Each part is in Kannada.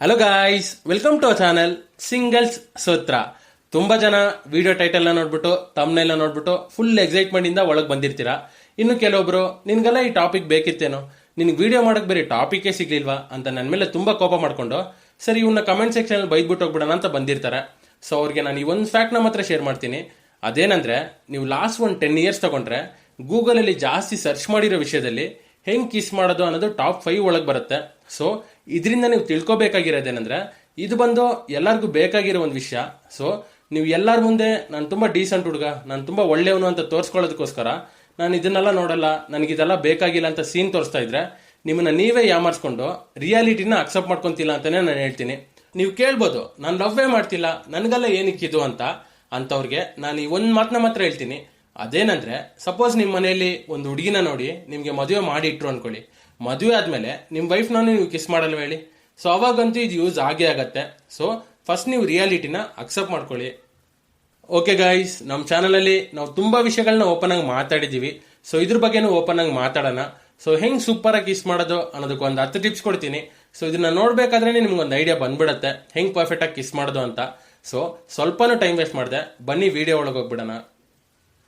Hello guys, welcome to our channel singles Sutra. ತುಂಬಾ ಜನ ವಿಡಿಯೋ ಟೈಟಲ್ ನೋಡ್ಬಿಟ್ಟು ತಮ್ನೆಲ್ ನೋಡ್ಬಿಟ್ಟು ಫುಲ್ ಎಕ್ಸೈಟ್ಮೆಂಟ್ ಇಂದ ಒಳಗೆ ಬಂದಿರ್ತೀರಾ. ಇನ್ನು ಕೆಲವೊಬ್ರು ನಿನ್ಗೆಲ್ಲ ಈ ಟಾಪಿಕ್ ಬೇಕಿತ್ತೇನೋ, ನಿನ್ಗೆ ವಿಡಿಯೋ ಮಾಡಕ್ ಬೇರೆ ಟಾಪಿಕೇ ಸಿಗ್ಲಿಲ್ವಾ ಅಂತ ನನ್ನ ಮೇಲೆ ತುಂಬಾ ಕೋಪ ಮಾಡ್ಕೊಂಡು ಸರಿ ಇವನ್ನ ಕಮೆಂಟ್ ಸೆಕ್ಷನ್ ಅಲ್ಲಿ ಬೈದ್ಬಿಟ್ಟು ಹೋಗ್ಬಿಡೋಣ ಅಂತ ಬಂದಿರ್ತಾರೆ. ಸೊ ಅವ್ರಿಗೆ ನಾನು ಈ ಒಂದು ಫ್ಯಾಕ್ಟ್ ನ ಮಾತ್ರ ಶೇರ್ ಮಾಡ್ತೀನಿ. ಅದೇನಂದ್ರೆ, ನೀವು ಲಾಸ್ಟ್ 10 ಇಯರ್ಸ್ ತಗೊಂಡ್ರೆ ಗೂಗಲ್ ಅಲ್ಲಿ ಜಾಸ್ತಿ ಸರ್ಚ್ ಮಾಡಿರೋ ವಿಷಯದಲ್ಲಿ ಹೆಂಗ್ ಕಿಸ್ ಮಾಡೋದು ಅನ್ನೋದು ಟಾಪ್ 5 ಒಳಗೆ ಬರುತ್ತೆ. ಸೊ ಇದರಿಂದ ನೀವು ತಿಳ್ಕೊಬೇಕಾಗಿರೋದೇನಂದ್ರೆ, ಇದು ಬಂದು ಎಲ್ಲರಿಗೂ ಬೇಕಾಗಿರೋ ಒಂದು ವಿಷಯ. ಸೊ ನೀವು ಎಲ್ಲರ ಮುಂದೆ ನಾನು ತುಂಬಾ ಡೀಸೆಂಟ್ ಹುಡುಗ, ನಾನು ತುಂಬಾ ಒಳ್ಳೆಯವನು ಅಂತ ತೋರಿಸ್ಕೊಳ್ಳೋದಕ್ಕೋಸ್ಕರ ನಾನು ಇದನ್ನೆಲ್ಲ ನೋಡಲ್ಲ, ನನಗಿದೆಲ್ಲ ಬೇಕಾಗಿಲ್ಲ ಅಂತ ಸೀನ್ ತೋರಿಸ್ತಾ ಇದ್ರೆ ನಿಮ್ಮನ್ನ ನೀವೇ ಯಾಮಾರಿಸ್ಕೊಂಡು ರಿಯಾಲಿಟಿನ ಅಕ್ಸೆಪ್ಟ್ ಮಾಡ್ಕೊಂತಿಲ್ಲ ಅಂತಾನೆ ನಾನು ಹೇಳ್ತೀನಿ. ನೀವು ಕೇಳ್ಬೋದು, ನಾನು ಲವ್ವೇ ಮಾಡ್ತಿಲ್ಲ, ನನಗೆಲ್ಲ ಏನಕ್ಕಿದು ಅಂತವ್ರಿಗೆ ನಾನು ಈ ಒಂದು ಮಾತನ್ನ ಮಾತ್ರ ಹೇಳ್ತೀನಿ. ಅದೇನಂದ್ರೆ, ಸಪೋಸ್ ನಿಮ್ಮ ಮನೆಯಲ್ಲಿ ಒಂದು ಹುಡುಗಿನ ನೋಡಿ ನಿಮ್ಗೆ ಮದುವೆ ಮಾಡಿ ಇಟ್ರು ಅನ್ಕೊಳ್ಳಿ. ಮದುವೆ ಆದ್ಮೇಲೆ ನಿಮ್ ವೈಫ್ ನೀವು ಕಿಸ್ ಮಾಡಲ್ವ ಹೇಳಿ? ಸೊ ಅವಾಗಂತೂ ಇದು ಯೂಸ್ ಆಗೇ ಆಗತ್ತೆ. ಸೊ ಫಸ್ಟ್ ನೀವು ರಿಯಾಲಿಟಿನ ಅಕ್ಸೆಪ್ಟ್ ಮಾಡ್ಕೊಳ್ಳಿ. ಓಕೆ ಗೈಸ್, ನಮ್ಮ ಚಾನಲ್ ಅಲ್ಲಿ ನಾವು ತುಂಬಾ ವಿಷಯಗಳನ್ನ ಓಪನ್ ಆಗಿ ಮಾತಾಡಿದೀವಿ. ಸೊ ಇದ್ರ ಬಗ್ಗೆನೂ ಓಪನ್ ಆಗಿ ಮಾತಾಡೋಣ. ಸೊ ಹೆಂಗ್ ಸೂಪರ್ ಆಗಿ ಕಿಸ್ ಮಾಡೋದು ಅನ್ನೋದಕ್ಕೆ ಒಂದು 10 ಟಿಪ್ಸ್ ಕೊಡ್ತೀನಿ. ಸೊ ಇದನ್ನ ನೋಡ್ಬೇಕಾದ್ರೆ ನಿಮ್ಗೊಂದು ಐಡಿಯಾ ಬಂದ್ಬಿಡತ್ತೆ ಹೆಂಗ್ ಪರ್ಫೆಕ್ಟ್ ಆಗಿ ಕಿಸ್ ಮಾಡೋದು ಅಂತ. ಸೊ ಸ್ವಲ್ಪನೂ ಟೈಮ್ ವೇಸ್ಟ್ ಮಾಡಿದೆ, ಬನ್ನಿ ವಿಡಿಯೋ ಒಳಗೆ ಹೋಗ್ಬಿಡೋಣ.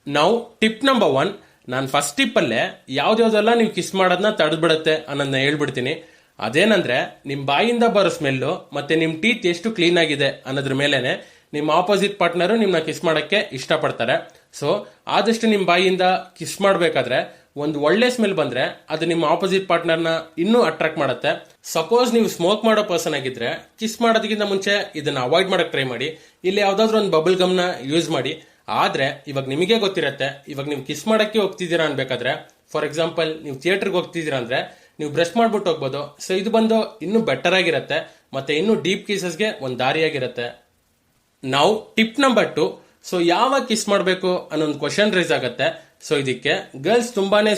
ನಾವು ಟಿಪ್ ನಂಬರ್ 1, ನಾನು ಫಸ್ಟ್ ಟಿಪ್ ಅಲ್ಲೇ ಯಾವ್ದಾವ್ದೆಲ್ಲ ನೀವು ಕಿಸ್ ಮಾಡೋದನ್ನ ತಡೆದ್ಬಿಡತ್ತೆ ಅನ್ನೋದನ್ನ ಹೇಳ್ಬಿಡ್ತೀನಿ. ಅದೇನಂದ್ರೆ, ನಿಮ್ ಬಾಯಿಂದ ಬರೋ ಸ್ಮೆಲ್ಲು ಮತ್ತೆ ನಿಮ್ ಟೀತ್ ಎಷ್ಟು ಕ್ಲೀನ್ ಆಗಿದೆ ಅನ್ನೋದ್ರ ಮೇಲೆನೆ ನಿಮ್ಮ ಆಪೋಸಿಟ್ ಪಾರ್ಟ್ನರ್ ನಿಮ್ನ ಕಿಸ್ ಮಾಡಕ್ಕೆ ಇಷ್ಟಪಡ್ತಾರೆ. ಸೊ ಆದಷ್ಟು ನಿಮ್ ಬಾಯಿಯಿಂದ ಕಿಸ್ ಮಾಡ್ಬೇಕಾದ್ರೆ ಒಂದು ಒಳ್ಳೆ ಸ್ಮೆಲ್ ಬಂದ್ರೆ ಅದು ನಿಮ್ಮ ಆಪೋಸಿಟ್ ಪಾರ್ಟ್ನರ್ನ ಇನ್ನೂ ಅಟ್ರಾಕ್ಟ್ ಮಾಡುತ್ತೆ. ಸಪೋಸ್ ನೀವು ಸ್ಮೋಕ್ ಮಾಡೋ ಪರ್ಸನ್ ಆಗಿದ್ರೆ ಕಿಸ್ ಮಾಡೋದಕ್ಕಿಂತ ಮುಂಚೆ ಇದನ್ನ ಅವಾಯ್ಡ್ ಮಾಡಕ್ ಟ್ರೈ ಮಾಡಿ. ಇಲ್ಲಿ ಯಾವ್ದಾದ್ರು ಒಂದು ಬಬಲ್ ಗಮ್ ನ ಯೂಸ್ ಮಾಡಿ. ಆದ್ರೆ ಇವಾಗ ನಿಮಗೆ ಗೊತ್ತಿರತ್ತೆ, ಇವಾಗ ನೀವು ಕಿಸ್ ಮಾಡಕ್ಕೆ ಹೋಗ್ತಿದ್ದೀರಾ ಅನ್ಬೇಕಾದ್ರೆ, ಫಾರ್ ಎಕ್ಸಾಂಪಲ್ ನೀವು ಥಿಯೇಟರ್ಗೆ ಹೋಗ್ತಿದ್ದೀರಾ ಅಂದ್ರೆ ನೀವು ಬ್ರಷ್ ಮಾಡ್ಬಿಟ್ಟು ಹೋಗ್ಬೋದು. ಸೊ ಇದು ಬಂದು ಇನ್ನೂ ಬೆಟರ್ ಆಗಿರತ್ತೆ, ಮತ್ತೆ ಇನ್ನೂ ಡೀಪ್ ಕಿಸಸ್ಗೆ ಒಂದು ದಾರಿಯಾಗಿರತ್ತೆ. ನಾವು ಟಿಪ್ ನಂಬರ್ 2, ಸೊ ಯಾವಾಗ ಕಿಸ್ ಮಾಡಬೇಕು ಅನ್ನೋ ಒಂದು ಕ್ವಶನ್ ರೈಸ್ ಆಗತ್ತೆ. ಸೊ ಇದಕ್ಕೆ ಗರ್ಲ್ಸ್ ತುಂಬಾನೇ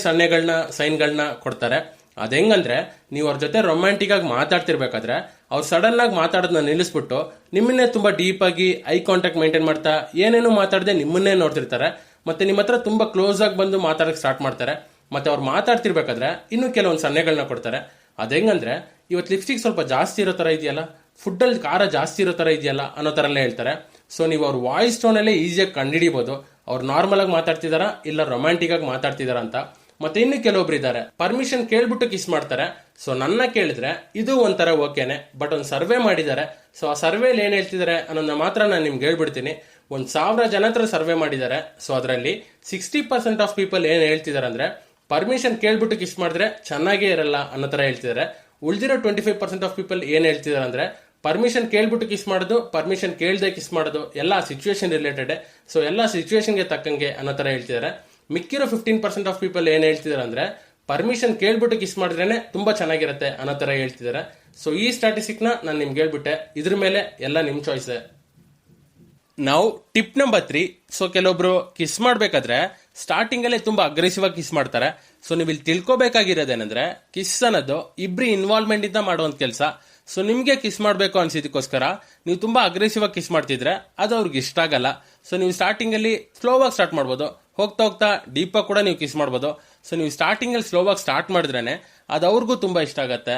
ಸೈನ್ಗಳನ್ನ ಕೊಡ್ತಾರೆ. ಅದ್ ಹೆಂಗಂದ್ರೆ, ನೀವು ಅವ್ರ ಜೊತೆ ರೊಮ್ಯಾಂಟಿಕ್ ಆಗಿ ಮಾತಾಡ್ತಿರ್ಬೇಕಾದ್ರೆ ಅವ್ರು ಸಡನ್ ಆಗಿ ಮಾತಾಡೋದನ್ನ ನಿಲ್ಲಿಸ್ಬಿಟ್ಟು ನಿಮ್ಮನ್ನೇ ತುಂಬಾ ಡೀಪ್ ಆಗಿ ಐ ಕಾಂಟ್ಯಾಕ್ಟ್ ಮೇಂಟೈನ್ ಮಾಡ್ತಾ ಏನೇನು ಮಾತಾಡದೆ ನಿಮ್ಮನ್ನೇ ನೋಡ್ತಿರ್ತಾರೆ. ಮತ್ತೆ ನಿಮ್ಮ ಹತ್ರ ತುಂಬಾ ಕ್ಲೋಸ್ ಆಗಿ ಬಂದು ಮಾತಾಡಕ್ ಸ್ಟಾರ್ಟ್ ಮಾಡ್ತಾರೆ. ಮತ್ತೆ ಅವ್ರು ಮಾತಾಡ್ತಿರ್ಬೇಕಾದ್ರೆ ಇನ್ನೂ ಕೆಲವೊಂದು ಸನ್ನೆಗಳನ್ನ ಕೊಡ್ತಾರೆ. ಅದ್ ಹೆಂಗಂದ್ರೆ, ಇವತ್ತು ಲಿಪ್ಸ್ಟಿಕ್ ಸ್ವಲ್ಪ ಜಾಸ್ತಿ ಇರೋ ತರ ಇದೆಯಲ್ಲ, ಫುಡ್ ಅಲ್ಲಿ ಖಾರ ಜಾಸ್ತಿ ಇರೋ ತರ ಇದೆಯಲ್ಲ ಅನ್ನೋ ತರ ಎಲ್ಲ ಹೇಳ್ತಾರೆ. ಸೊ ನೀವು ಅವ್ರ ವಾಯ್ಸ್ ಟೋನ್ ಅಲ್ಲೇ ಈಸಿಯಾಗಿ ಕಂಡುಹಿಡಿಬಹುದು ಅವ್ರು ನಾರ್ಮಲ್ ಆಗಿ ಮಾತಾಡ್ತಿದಾರ ಇಲ್ಲ ರೊಮ್ಯಾಂಟಿಕ್ ಆಗಿ ಮಾತಾಡ್ತಿದಾರ ಅಂತ. ಮತ್ತೆ ಇನ್ನು ಕೆಲವೊಬ್ರು ಇದ್ದಾರೆ, ಪರ್ಮಿಷನ್ ಕೇಳ್ಬಿಟ್ಟು ಕಿಸ್ ಮಾಡ್ತಾರೆ. ಸೊ ನನ್ನ ಕೇಳಿದ್ರೆ ಇದು ಒಂಥರ ಓಕೆನೆ, ಬಟ್ ಒಂದು ಸರ್ವೆ ಮಾಡಿದ್ದಾರೆ. ಸೊ ಆ ಸರ್ವೆಲಿ ಏನ್ ಹೇಳ್ತಿದ್ದಾರೆ ಅನ್ನೋದನ್ನ ಮಾತ್ರ ನಾನು ನಿಮ್ಗೆ ಹೇಳ್ಬಿಡ್ತೀನಿ. 1000 ಜನ ಹತ್ರ ಸರ್ವೆ ಮಾಡಿದ್ದಾರೆ. ಸೊ ಅದರಲ್ಲಿ 60% ಆಫ್ ಪೀಪಲ್ ಏನ್ ಹೇಳ್ತಿದಾರೆ ಅಂದ್ರೆ, ಪರ್ಮಿಷನ್ ಕೇಳ್ಬಿಟ್ಟು ಕಿಸ್ ಮಾಡಿದ್ರೆ ಚೆನ್ನಾಗೇ ಇರಲ್ಲ ಅನ್ನೋ ತರ ಹೇಳ್ತಿದ್ದಾರೆ. ಉಳಿದಿರೋ 25% ಆಫ್ ಪೀಪಲ್ ಏನ್ ಹೇಳ್ತಿದಾರೆ ಅಂದ್ರೆ, ಪರ್ಮಿಷನ್ ಕೇಳ್ಬಿಟ್ಟು ಕಿಸ್ ಮಾಡೋದು, ಪರ್ಮಿಷನ್ ಕೇಳ್ದೆ ಕಿಸ್ ಮಾಡೋದು ಎಲ್ಲ ಸಿಚುವೇಶನ್ ರಿಲೇಟೆಡ್. ಸೊ ಎಲ್ಲ ಸಿಚುವೇಶನ್ಗೆ ತಕ್ಕಂಗೆ ಅನ್ನೋ ತರ ಹೇಳ್ತಿದ್ದಾರೆ. ಮಿಕ್ಕಿರೋ 15% ಆಫ್ ಪೀಪಲ್ ಏನ್ ಹೇಳ್ತಿದಾರೆ ಅಂದ್ರೆ, ಪರ್ಮಿಷನ್ ಕೇಳ್ಬಿಟ್ಟು ಕಿಸ್ ಮಾಡಿದ್ರೇನೆ ತುಂಬಾ ಚೆನ್ನಾಗಿರುತ್ತೆ ಅನ್ನೋ ತರ ಹೇಳ್ತಿದ್ದಾರೆ. ಸೊ ಈ ಸ್ಟ್ಯಾಟಿಸ್ಟಿಕ್ ನ ನಾನು ನಿಮ್ಗೆ ಹೇಳ್ಬಿಟ್ಟೆ, ಇದ್ರ ಮೇಲೆ ಎಲ್ಲ ನಿಮ್ ಚಾಯ್ಸ್. ನಾವು ಟಿಪ್ ನಂಬರ್ 3, ಸೊ ಕೆಲವೊಬ್ರು ಕಿಸ್ ಮಾಡ್ಬೇಕಾದ್ರೆ ಸ್ಟಾರ್ಟಿಂಗ್ ಅಲ್ಲೇ ತುಂಬಾ ಅಗ್ರೆಸಿವ್ ಆಗಿ ಕಿಸ್ ಮಾಡ್ತಾರೆ. ಸೊ ನೀವು ಇಲ್ಲಿ ತಿಳ್ಕೊಬೇಕಾಗಿರೋದೇನಂದ್ರೆ, ಕಿಸ್ ಅನ್ನೋದು ಇಬ್ರು ಇನ್ವಾಲ್ವ್ಮೆಂಟ್ ಇಂದ ಮಾಡುವಂತ ಕೆಲಸ. ಸೊ ನಿಮ್ಗೆ ಕಿಸ್ ಮಾಡ್ಬೇಕು ಅನ್ಸಿದಕ್ಕೋಸ್ಕರ ನೀವು ತುಂಬಾ ಅಗ್ರೆಸಿವ್ ಆಗಿ ಕಿಸ್ ಮಾಡ್ತಿದ್ರೆ ಅದು ಅವ್ರಿಗೆ ಇಷ್ಟ ಆಗಲ್ಲ. ಸೊ ನೀವು ಸ್ಟಾರ್ಟಿಂಗ್ ಅಲ್ಲಿ ಸ್ಲೋ ಆಗಿ ಸ್ಟಾರ್ಟ್ ಮಾಡ್ಬೋದು, ಹೋಗ್ತಾ ಹೋಗ್ತಾ ಡೀಪ್ ಆಗಿ ಕೂಡ ನೀವು ಕಿಸ್ ಮಾಡ್ಬೋದು. ಸೊ ನೀವು ಸ್ಟಾರ್ಟಿಂಗ್ ಅಲ್ಲಿ ಸ್ಲೋ ಆಗಿ ಸ್ಟಾರ್ಟ್ ಮಾಡಿದ್ರೇನೆ ಅದು ಅವ್ರಿಗೂ ತುಂಬಾ ಇಷ್ಟ ಆಗತ್ತೆ.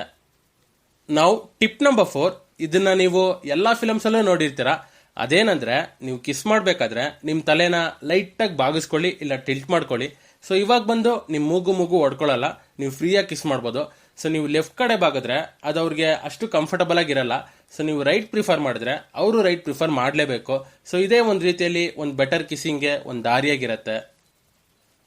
ನಾವು ಟಿಪ್ ನಂಬರ್ 4, ಇದನ್ನ ನೀವು ಎಲ್ಲಾ ಫಿಲಮ್ಸ್ ಅಲ್ಲೂ ನೋಡಿರ್ತೀರಾ. ಅದೇನಂದ್ರೆ, ನೀವು ಕಿಸ್ ಮಾಡ್ಬೇಕಾದ್ರೆ ನಿಮ್ ತಲೆನ ಲೈಟ್ ಆಗಿ ಬಾಗಿಸ್ಕೊಳ್ಳಿ ಇಲ್ಲ ಟಿಲ್ಟ್ ಮಾಡ್ಕೊಳ್ಳಿ. ಸೊ ಇವಾಗ ಬಂದು ನಿಮ್ ಮೂಗು ಹೊಡ್ಕೊಳ್ಳಲ್ಲ, ನೀವು ಫ್ರೀಯಾಗಿ ಕಿಸ್ ಮಾಡ್ಬೋದು. ಸೊ ನೀವು ಲೆಫ್ಟ್ ಕಡೆ ಬಾಗಿದ್ರೆ ಅದು ಅವ್ರಿಗೆ ಅಷ್ಟು ಕಂಫರ್ಟಬಲ್ ಆಗಿರಲ್ಲ. ಸೊ ನೀವು ರೈಟ್ ಪ್ರಿಫರ್ ಮಾಡಿದ್ರೆ ಅವರು ರೈಟ್ ಪ್ರಿಫರ್ ಮಾಡಲೇಬೇಕು. ಸೊ ಇದೇ ಒಂದು ರೀತಿಯಲ್ಲಿ ಒಂದು ಬೆಟರ್ ಕಿಸ್ಸಿಂಗ್ಗೆ ಒಂದು ದಾರಿಯಾಗಿರತ್ತೆ.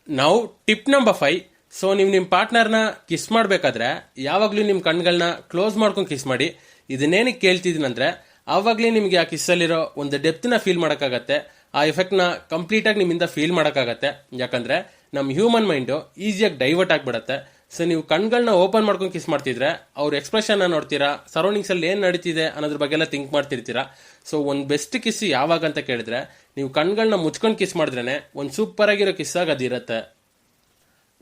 ನಾವು ಟಿಪ್ ನಂಬರ್ 5, ಸೊ ನೀವು ನಿಮ್ ಪಾರ್ಟ್ನರ್ನ ಕಿಸ್ ಮಾಡ್ಬೇಕಾದ್ರೆ ಯಾವಾಗ್ಲೂ ನಿಮ್ ಕಣ್ಗಳನ್ನ ಕ್ಲೋಸ್ ಮಾಡ್ಕೊಂಡು ಕಿಸ್ ಮಾಡಿ. ಇದನ್ನೇನಕ್ಕೆ ಕೇಳ್ತಿದ್ದೀನಂದ್ರೆ, ಆವಾಗ್ಲೇ ನಿಮ್ಗೆ ಆ ಕಿಸ್ಸಲ್ಲಿರೋ ಒಂದು ಡೆಪ್ತ್ ನ ಫೀಲ್ ಮಾಡಕ್ಕಾಗತ್ತೆ, ಆ ಎಫೆಕ್ಟ್ ನ ಕಂಪ್ಲೀಟ್ ಆಗಿ ನಿಮ್ಮಿಂದ ಫೀಲ್ ಮಾಡಕ್ಕಾಗತ್ತೆ. ಯಾಕಂದ್ರೆ ನಮ್ ಹ್ಯೂಮನ್ ಮೈಂಡ್ ಈಸಿಯಾಗಿ ಡೈವರ್ಟ್ ಆಗ್ಬಿಡತ್ತೆ. ಸೊ ನೀವು ಕಣ್ಗಳನ್ನ ಓಪನ್ ಮಾಡ್ಕೊಂಡು ಕಿಸ್ ಮಾಡ್ತಿದ್ರೆ ಅವ್ರ ಎಕ್ಸ್ಪ್ರೆಷನ್ ನೋಡ್ತೀರಾ, ಸರೌಂಡಿಂಗ್ಸ್ ಅಲ್ಲಿ ಏನ್ ನಡೀತಿದೆ ಅನ್ನೋದ್ರ ಬಗ್ಗೆ ಎಲ್ಲ ಥಿಂಕ್ ಮಾಡ್ತಿರ್ತೀರಾ. ಸೊ ಒಂದ್ ಬೆಸ್ಟ್ ಕಿಸ್ ಯಾವಾಗ ಅಂತ ಕೇಳಿದ್ರೆ, ನೀವು ಕಣ್ಗಳನ್ನ ಮುಚ್ಕೊಂಡು ಕಿಸ್ ಮಾಡಿದ್ರೇನೆ ಒಂದ್ ಸೂಪರ್ ಆಗಿರೋ ಕಿಸ್ ಆಗಿ ಅದಿರತ್ತೆ.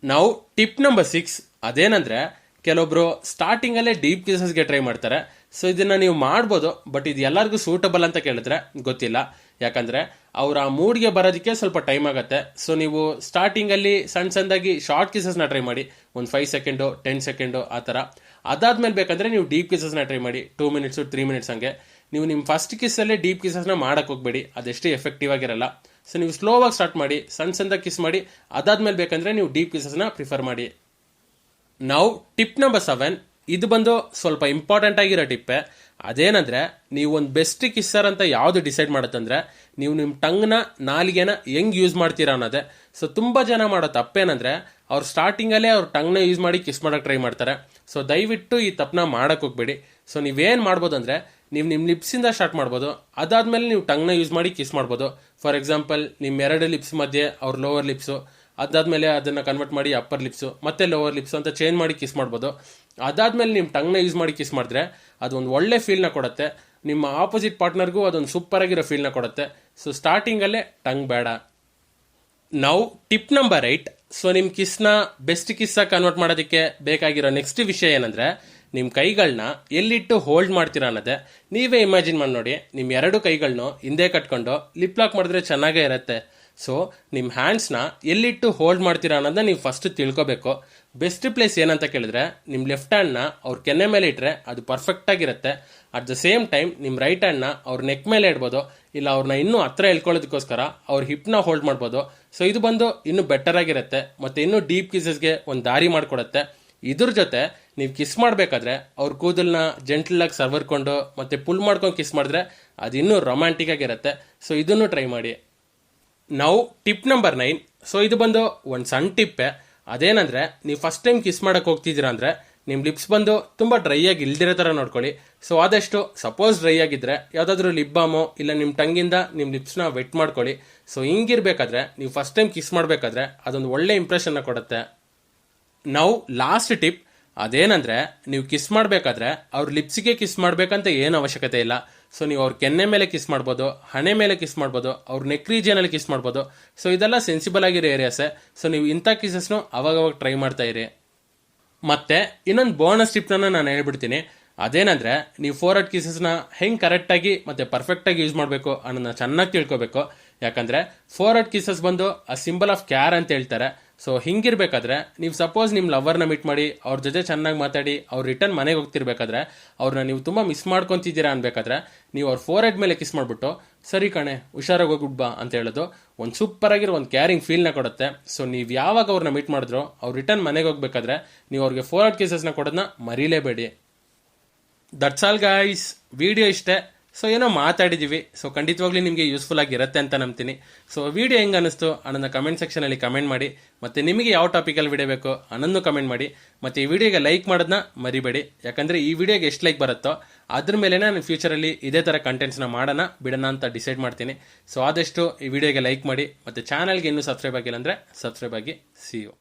ನಾವು ಟಿಪ್ ನಂಬರ್ 6, ಅದೇನಂದ್ರೆ, ಕೆಲವೊಬ್ರು ಸ್ಟಾರ್ಟಿಂಗ್ ಅಲ್ಲೇ ಡೀಪ್ ಕಿಸಸ್ಗೆ ಟ್ರೈ ಮಾಡ್ತಾರೆ. ಸೊ ಇದನ್ನ ನೀವು ಮಾಡ್ಬೋದು, ಬಟ್ ಇದು ಎಲ್ಲರಿಗೂ ಸೂಟಬಲ್ ಅಂತ ಕೇಳಿದ್ರೆ ಗೊತ್ತಿಲ್ಲ. ಯಾಕಂದ್ರೆ ಅವ್ರ ಆ ಮೂಡ್ಗೆ ಬರೋದಕ್ಕೆ ಸ್ವಲ್ಪ ಟೈಮ್ ಆಗತ್ತೆ. ಸೊ ನೀವು ಸ್ಟಾರ್ಟಿಂಗ್ ಅಲ್ಲಿ ಸಣ್ಣದಾಗಿ ಶಾರ್ಟ್ ಕಿಸಸ್ ನ ಟ್ರೈ ಮಾಡಿ, ಒಂದು 5 ಸೆಕೆಂಡು 10 ಸೆಕೆಂಡು ಆ ತರ. ಅದಾದ್ಮೇಲೆ ಬೇಕಂದ್ರೆ ನೀವು ಡೀಪ್ ಕಿಸಸ್ನ ಟ್ರೈ ಮಾಡಿ 2 ಮಿನಿಟ್ಸ್ 3 ಮಿನಿಟ್ಸ್ ಹಂಗೆ. ನೀವು ನಿಮ್ಮ ಫಸ್ಟ್ ಕಿಸ್ಸಲ್ಲೇ ಡೀಪ್ ಕಿಸಸ್ನ ಮಾಡಕ್ ಹೋಗ್ಬೇಡಿ, ಅದೆಷ್ಟು ಎಫೆಕ್ಟಿವ್ ಆಗಿರಲ್ಲ. ಸೊ ನೀವು ಸ್ಲೋ ಆಗಿ ಸ್ಟಾರ್ಟ್ ಮಾಡಿ, ಸಣ್ಣ ಕಿಸ್ ಮಾಡಿ, ಅದಾದ್ಮೇಲೆ ಬೇಕಂದ್ರೆ ನೀವು ಡೀಪ್ ಕಿಸಸ್ನ ಪ್ರಿಫರ್ ಮಾಡಿ. ನಾವು ಟಿಪ್ ನಂಬರ್ 7, ಇದು ಬಂದು ಸ್ವಲ್ಪ ಇಂಪಾರ್ಟೆಂಟ್ ಆಗಿರೋ ಟಿಪ್ಪೆ. ಅದೇನಂದ್ರೆ ನೀವು ಒಂದು ಬೆಸ್ಟ್ ಕಿಸ್ಸರ್ ಅಂತ ಯಾವ್ದು ಡಿಸೈಡ್ ಮಾಡುತ್ತಂದ್ರೆ ನೀವು ನಿಮ್ಮ ಟಂಗ್ನ ನಾಲಿಗೆನ ಹೆಂಗ್ ಯೂಸ್ ಮಾಡ್ತೀರಾ ಅನ್ನೋದೇ. ಸೊ ತುಂಬಾ ಜನ ಮಾಡೋ ತಪ್ಪೇನಂದ್ರೆ ಅವ್ರು ಸ್ಟಾರ್ಟಿಂಗಲ್ಲೇ ಅವ್ರ ಟಂಗ್ನ ಯೂಸ್ ಮಾಡಿ ಕಿಸ್ ಮಾಡಕ್ ಟ್ರೈ ಮಾಡ್ತಾರೆ. ಸೊ ದಯವಿಟ್ಟು ಈ ತಪ್ಪನ ಮಾಡಕ್ ಹೋಗ್ಬೇಡಿ. ಸೊ ನೀವೇನ್ ಮಾಡ್ಬೋದು ಅಂದ್ರೆ ನೀವು ನಿಮ್ಮ ಲಿಪ್ಸಿಂದ ಸ್ಟಾರ್ಟ್ ಮಾಡ್ಬೋದು, ಅದಾದ್ಮೇಲೆ ನೀವು ಟಂಗ್ನ ಯೂಸ್ ಮಾಡಿ ಕಿಸ್ ಮಾಡ್ಬೋದು. ಫಾರ್ ಎಕ್ಸಾಂಪಲ್ ನಿಮ್ಮ 2 ಲಿಪ್ಸ್ ಮಧ್ಯೆ ಅವ್ರ ಲೋವರ್ ಲಿಪ್ಸು, ಅದಾದ್ಮೇಲೆ ಅದನ್ನ ಕನ್ವರ್ಟ್ ಮಾಡಿ ಅಪ್ಪರ್ ಲಿಪ್ಸು, ಮತ್ತೆ ಲೋವರ್ ಲಿಪ್ಸು ಅಂತ ಚೇಂಜ್ ಮಾಡಿ ಕಿಸ್ ಮಾಡ್ಬೋದು. ಅದಾದ್ಮೇಲೆ ನಿಮ್ಮ ಟಂಗ್ನ ಯೂಸ್ ಮಾಡಿ ಕಿಸ್ ಮಾಡಿದ್ರೆ ಅದೊಂದು ಒಳ್ಳೆ ಫೀಲ್ನ ಕೊಡುತ್ತೆ. ನಿಮ್ಮ ಆಪೋಸಿಟ್ ಪಾರ್ಟ್ನರ್ಗೂ ಅದೊಂದು ಸೂಪರ್ ಆಗಿರೋ ಫೀಲ್ನ ಕೊಡುತ್ತೆ. ಸೊ ಸ್ಟಾರ್ಟಿಂಗಲ್ಲೇ ಟಂಗ್ ಬೇಡ. ನಾವು ಟಿಪ್ ನಂಬರ್ 8. ಸೊ ನಿಮ್ಮ ಕಿಸ್ನ ಬೆಸ್ಟ್ ಕಿಸ್ಸಾಗಿ ಕನ್ವರ್ಟ್ ಮಾಡೋದಕ್ಕೆ ಬೇಕಾಗಿರೋ ನೆಕ್ಸ್ಟ್ ವಿಷಯ ಏನಂದ್ರೆ ನಿಮ್ಮ ಕೈಗಳನ್ನ ಎಲ್ಲಿಟ್ಟು ಹೋಲ್ಡ್ ಮಾಡ್ತೀರಾ ಅನ್ನೋದೇ. ನೀವೇ ಇಮ್ಯಾಜಿನ್ ಮಾಡಿ ನೋಡಿ, ನಿಮ್ಮ 2 ಕೈಗಳನ್ನ ಹಿಂದೆ ಕಟ್ಕೊಂಡು ಲಿಪ್ ಲಾಕ್ ಮಾಡಿದ್ರೆ ಚೆನ್ನಾಗೇ ಇರುತ್ತೆ. ಸೊ ನಿಮ್ಮ ಹ್ಯಾಂಡ್ಸ್ನ ಎಲ್ಲಿಟ್ಟು ಹೋಲ್ಡ್ ಮಾಡ್ತೀರಾ ಅನ್ನೋದನ್ನ ನೀವು ಫಸ್ಟ್ ತಿಳ್ಕೊಬೇಕು. ಬೆಸ್ಟ್ ಪ್ಲೇಸ್ ಏನಂತ ಕೇಳಿದ್ರೆ ನಿಮ್ಮ ಲೆಫ್ಟ್ ಹ್ಯಾಂಡ್ನ ಅವ್ರ ಕೆನ್ನೆ ಮೇಲೆ ಇಟ್ರೆ ಅದು ಪರ್ಫೆಕ್ಟ್ ಆಗಿರುತ್ತೆ. ಅಟ್ ದ ಸೇಮ್ ಟೈಮ್ ನಿಮ್ಮ ರೈಟ್ ಹ್ಯಾಂಡ್ನ ಅವ್ರ ನೆಕ್ ಮೇಲೆ ಇಡ್ಬೋದು, ಇಲ್ಲ ಅವ್ರನ್ನ ಇನ್ನೂ ಹತ್ರ ಎಳ್ಕೊಳ್ಳೋದಕ್ಕೋಸ್ಕರ ಅವ್ರ ಹಿಪ್ನ ಹೋಲ್ಡ್ ಮಾಡ್ಬೋದು. ಸೊ ಇದು ಬಂದು ಇನ್ನೂ ಬೆಟರ್ ಆಗಿರುತ್ತೆ, ಮತ್ತೆ ಇನ್ನೂ ಡೀಪ್ ಕಿಸಸ್ಗೆ ಒಂದು ದಾರಿ ಮಾಡಿಕೊಡುತ್ತೆ. ಇದ್ರ ಜೊತೆ ನೀವು ಕಿಸ್ ಮಾಡಬೇಕಾದ್ರೆ ಅವ್ರ ಕೂದಲ್ನ ಜೆಂಟಲ್ ಆಗಿ ಸರ್ವರ್ಕೊಂಡು ಮತ್ತೆ ಪುಲ್ ಮಾಡ್ಕೊಂಡು ಕಿಸ್ ಮಾಡಿದ್ರೆ ಅದು ಇನ್ನೂ ರೊಮ್ಯಾಂಟಿಕ್ ಆಗಿರುತ್ತೆ. ಸೊ ಇದನ್ನು ಟ್ರೈ ಮಾಡಿ. ನಾವು ಟಿಪ್ ನಂಬರ್ 9. ಸೊ ಇದು ಬಂದು ಒಂದು ಸಣ್ಣ ಟಿಪ್ಪೆ. ಅದೇನಂದ್ರೆ ನೀವು ಫಸ್ಟ್ ಟೈಮ್ ಕಿಸ್ ಮಾಡಕ್ ಹೋಗ್ತಿದ್ದೀರಾ ಅಂದ್ರೆ ನಿಮ್ಮ ಲಿಪ್ಸ್ ಬಂದು ತುಂಬಾ ಡ್ರೈ ಆಗಿ ಇಲ್ದಿರೋ ತರ ನೋಡ್ಕೊಳ್ಳಿ. ಸೊ ಆದಷ್ಟು ಸಪೋಸ್ ಡ್ರೈ ಆಗಿದ್ರೆ ಯಾವ್ದಾದ್ರು ಲಿಪ್ ಬಾಮೋ ಇಲ್ಲ ನಿಮ್ಮ ಟಂಗಿಂದ ನಿಮ್ಮ ಲಿಪ್ಸ್ನ ವೆಟ್ ಮಾಡ್ಕೊಳ್ಳಿ. ಸೊ ಹಿಂಗಿರ್ಬೇಕಾದ್ರೆ ನೀವು ಫಸ್ಟ್ ಟೈಮ್ ಕಿಸ್ ಮಾಡಬೇಕಾದ್ರೆ ಅದೊಂದು ಒಳ್ಳೆ ಇಂಪ್ರೆಷನ್ನ ಕೊಡುತ್ತೆ. ನಾವು ಲಾಸ್ಟ್ ಟಿಪ್. ಅದೇನಂದ್ರೆ ನೀವು ಕಿಸ್ ಮಾಡಬೇಕಾದ್ರೆ ಅವ್ರ ಲಿಪ್ಸಿಗೆ ಕಿಸ್ ಮಾಡ್ಬೇಕಂತ ಏನು ಅವಶ್ಯಕತೆ ಇಲ್ಲ. ಸೊ ನೀವು ಅವ್ರ ಕೆನ್ನೆ ಮೇಲೆ ಕಿಸ್ ಮಾಡ್ಬೋದು, ಹಣೆ ಮೇಲೆ ಕಿಸ್ ಮಾಡ್ಬೋದು, ಅವ್ರ ನೆಕ್ ರೀಜಿಯನ್ ಅಲ್ಲಿ ಕಿಸ್ ಮಾಡ್ಬೋದು. ಸೊ ಇದೆಲ್ಲ ಸೆನ್ಸಿಬಲ್ ಆಗಿರೋ ಏರಿಯಾಸೆ. ಸೊ ನೀವು ಇಂಥ ಕಿಸಸ್ನು ಅವಾಗವಾಗ ಟ್ರೈ ಮಾಡ್ತಾ ಇರಿ. ಮತ್ತೆ ಇನ್ನೊಂದು ಬೋನಸ್ ಟಿಪ್ನ ನಾನು ಹೇಳ್ಬಿಡ್ತೀನಿ. ಅದೇನಂದ್ರೆ ನೀವು ಫೋರ್ಹೆಡ್ ಕಿಸಸ್ನ ಹೆಂಗ್ ಕರೆಕ್ಟ್ ಆಗಿ ಮತ್ತೆ ಪರ್ಫೆಕ್ಟ್ ಆಗಿ ಯೂಸ್ ಮಾಡಬೇಕು ಅನ್ನೋದನ್ನ ಚೆನ್ನಾಗಿ ತಿಳ್ಕೊಬೇಕು. ಯಾಕಂದ್ರೆ ಫೋರ್ಹೆಡ್ ಕಿಸಸ್ ಬಂದು ಆ ಸಿಂಬಲ್ ಆಫ್ ಕ್ಯಾರ್ ಅಂತ ಹೇಳ್ತಾರೆ. ಸೊ ಹಿಂಗಿರ್ಬೇಕಾದ್ರೆ ನೀವು ಸಪೋಸ್ ನಿಮ್ಮ ಲವರ್ನ ಮೀಟ್ ಮಾಡಿ ಅವ್ರ ಜೊತೆ ಚೆನ್ನಾಗಿ ಮಾತಾಡಿ ಅವ್ರು ರಿಟರ್ನ್ ಮನೆಗೆ ಹೋಗ್ತಿರ್ಬೇಕಾದ್ರೆ ಅವ್ರನ್ನ ನೀವು ತುಂಬಾ ಮಿಸ್ ಮಾಡ್ಕೊಂತಿದ್ದೀರಾ ಅನ್ಬೇಕಾದ್ರೆ ನೀವು ಅವ್ರ ಫೋರ್ಹೆಡ್ ಮೇಲೆ ಕಿಸ್ ಮಾಡ್ಬಿಟ್ಟು ಸರಿ ಕಣೆ ಹುಷಾರಾಗಿ ಹೋಗ್ಬಿಡ್ಬಾ ಅಂತ ಹೇಳೋದು ಒಂದು ಸೂಪರ್ ಆಗಿರೋ ಒಂದು ಕ್ಯಾರಿಂಗ್ ಫೀಲ್ನ ಕೊಡುತ್ತೆ. ಸೊ ನೀವು ಯಾವಾಗ ಅವ್ರನ್ನ ಮೀಟ್ ಮಾಡಿದ್ರು ಅವ್ರು ರಿಟರ್ನ್ ಮನೆಗೆ ಹೋಗ್ಬೇಕಾದ್ರೆ ನೀವು ಅವ್ರಿಗೆ forehead ಕಿಸಸ್ನ ಕೊಡೋದನ್ನ ಮರೀಲೇಬೇಡಿ. That's all guys, video ಇಷ್ಟೇ. ಸೊ ಏನೋ ಮಾತಾಡಿದೀವಿ. ಸೊ ಖಂಡಿತವಾಗ್ಲೂ ನಿಮಗೆ ಯೂಸ್ಫುಲ್ ಆಗಿರುತ್ತೆ ಅಂತ ನಂಬ್ತೀನಿ. ಸೊ ವಿಡಿಯೋ ಹೆಂಗ್ ಅನಿಸ್ತು ಅನ್ನೋದನ್ನ ಕಮೆಂಟ್ ಸೆಕ್ಷನ್ ಅಲ್ಲಿ ಕಮೆಂಟ್ ಮಾಡಿ. ಮತ್ತೆ ನಿಮಗೆ ಯಾವ ಟಾಪಿಕಲ್ಲಿ ವಿಡಿಯೋ ಬೇಕೋ ಅನ್ನೋದು ಕಮೆಂಟ್ ಮಾಡಿ. ಮತ್ತೆ ಈ ವಿಡಿಯೋಗೆ ಲೈಕ್ ಮಾಡೋದನ್ನ ಮರಿಬೇಡಿ. ಯಾಕಂದ್ರೆ ಈ ವಿಡಿಯೋಗೆ ಎಷ್ಟು ಲೈಕ್ ಬರುತ್ತೋ ಅದ್ರ ಮೇಲೆ ನಾನು ಫ್ಯೂಚರಲ್ಲಿ ಇದೇ ತರ ಕಂಟೆಂಟ್ಸ್ನ ಮಾಡೋಣ ಬಿಡೋಣ ಅಂತ ಡಿಸೈಡ್ ಮಾಡ್ತೀನಿ. ಸೊ ಆದಷ್ಟು ಈ ವಿಡಿಯೋಗೆ ಲೈಕ್ ಮಾಡಿ. ಮತ್ತೆ ಚಾನಲ್ಗೆ ಇನ್ನೂ ಸಬ್ಸ್ಕ್ರೈಬ್ ಆಗಿಲ್ಲ ಅಂದ್ರೆ ಸಬ್ಸ್ಕ್ರೈಬ್ ಆಗಿ. See you.